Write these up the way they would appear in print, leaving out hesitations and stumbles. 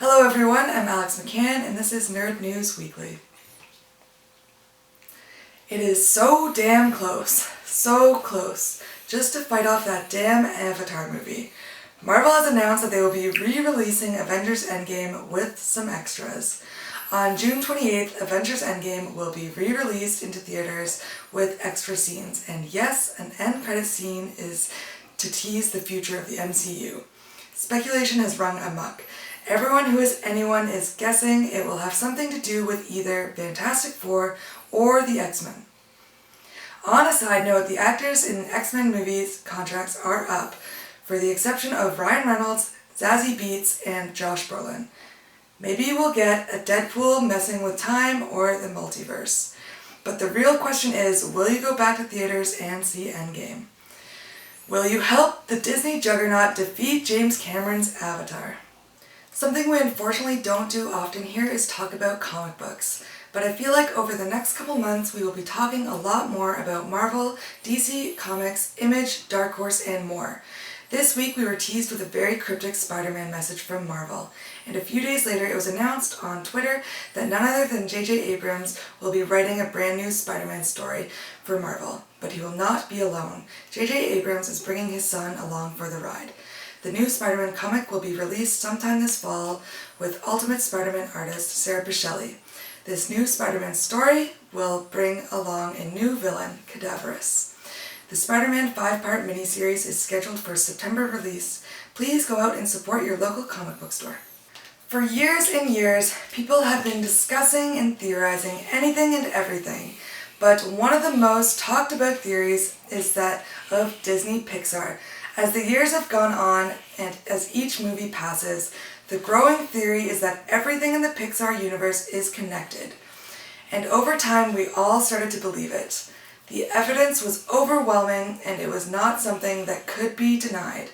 Hello everyone, I'm Alex McCann and this is Nerd News Weekly. It is so damn close, just to fight off that damn Avatar movie. Marvel has announced that they will be re-releasing Avengers Endgame with some extras. On June 28th, Avengers Endgame will be re-released into theaters with extra scenes, and yes, an end credit scene is to tease the future of the MCU. Speculation has run amok. Everyone who is anyone is guessing it will have something to do with either Fantastic Four or the X-Men. On a side note, the actors in X-Men movies' contracts are up, for the exception of Ryan Reynolds, Zazie Beetz, and Josh Brolin. Maybe we'll get a Deadpool messing with time or the multiverse. But the real question is, will you go back to theaters and see Endgame? Will you help the Disney juggernaut defeat James Cameron's Avatar? Something we unfortunately don't do often here is talk about comic books, but I feel like over the next couple months we will be talking a lot more about Marvel, DC Comics, Image, Dark Horse, and more. This week we were teased with a very cryptic Spider-Man message from Marvel, and a few days later it was announced on Twitter that none other than J.J. Abrams will be writing a brand new Spider-Man story for Marvel, but he will not be alone. J.J. Abrams is bringing his son along for the ride. The new Spider-Man comic will be released sometime this fall with Ultimate Spider-Man artist Sarah Pichelli. This new Spider-Man story will bring along a new villain, Cadaverous. The Spider-Man 5-part miniseries is scheduled for September release. Please go out and support your local comic book store. For years and years, people have been discussing and theorizing anything and everything, but one of the most talked about theories is that of Disney Pixar. As the years have gone on and as each movie passes, the growing theory is that everything in the Pixar universe is connected. And over time, we all started to believe it. The evidence was overwhelming and it was not something that could be denied.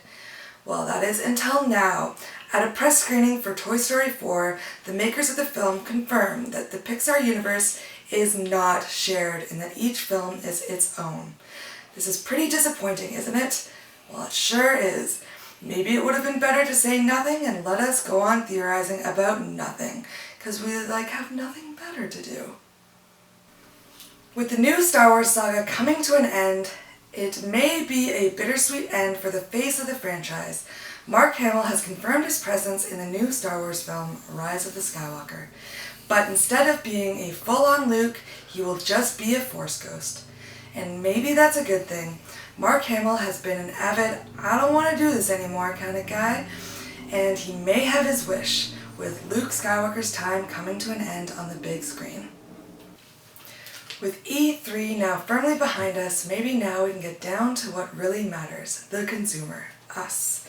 Well, that is until now. At a press screening for Toy Story 4, the makers of the film confirmed that the Pixar universe is not shared and that each film is its own. This is pretty disappointing, isn't it? Well, it sure is. Maybe it would have been better to say nothing and let us go on theorizing about nothing, because we have nothing better to do. With the new Star Wars saga coming to an end, it may be a bittersweet end for the face of the franchise. Mark Hamill has confirmed his presence in the new Star Wars film, Rise of the Skywalker. But instead of being a full-on Luke, he will just be a Force ghost. And maybe that's a good thing. Mark Hamill has been an avid, I don't want to do this anymore kind of guy, and he may have his wish, with Luke Skywalker's time coming to an end on the big screen. With E3 now firmly behind us, maybe now we can get down to what really matters, the consumer, us.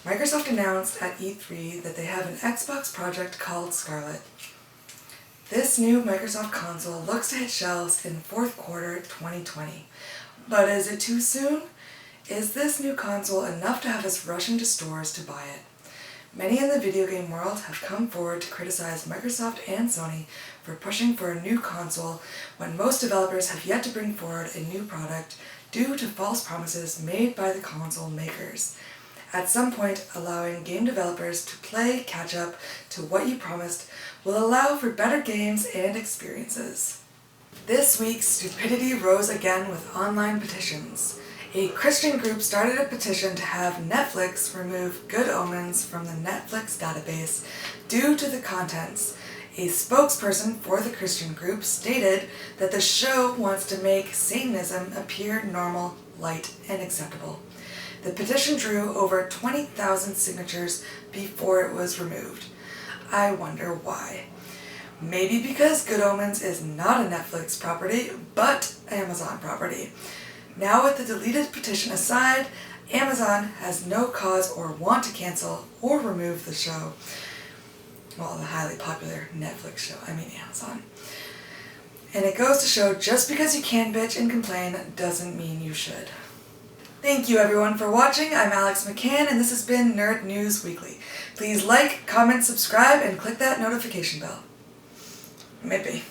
Microsoft announced at E3 that they have an Xbox project called Scarlet. This new Microsoft console looks to hit shelves in fourth quarter 2020. But is it too soon? Is this new console enough to have us rush into stores to buy it? Many in the video game world have come forward to criticize Microsoft and Sony for pushing for a new console when most developers have yet to bring forward a new product due to false promises made by the console makers. At some point, allowing game developers to play catch up to what you promised will allow for better games and experiences. This week, stupidity rose again with online petitions. A Christian group started a petition to have Netflix remove Good Omens from the Netflix database due to the contents. A spokesperson for the Christian group stated that the show wants to make Satanism appear normal, light, and acceptable. The petition drew over 20,000 signatures before it was removed. I wonder why. Maybe because Good Omens is not a Netflix property, but Amazon property. Now with the deleted petition aside, Amazon has no cause or want to cancel or remove the show. Well, the highly popular Netflix show, Amazon. And it goes to show just because you can bitch and complain doesn't mean you should. Thank you everyone for watching. I'm Alex McCann and this has been Nerd News Weekly. Please like, comment, subscribe, and click that notification bell. Maybe.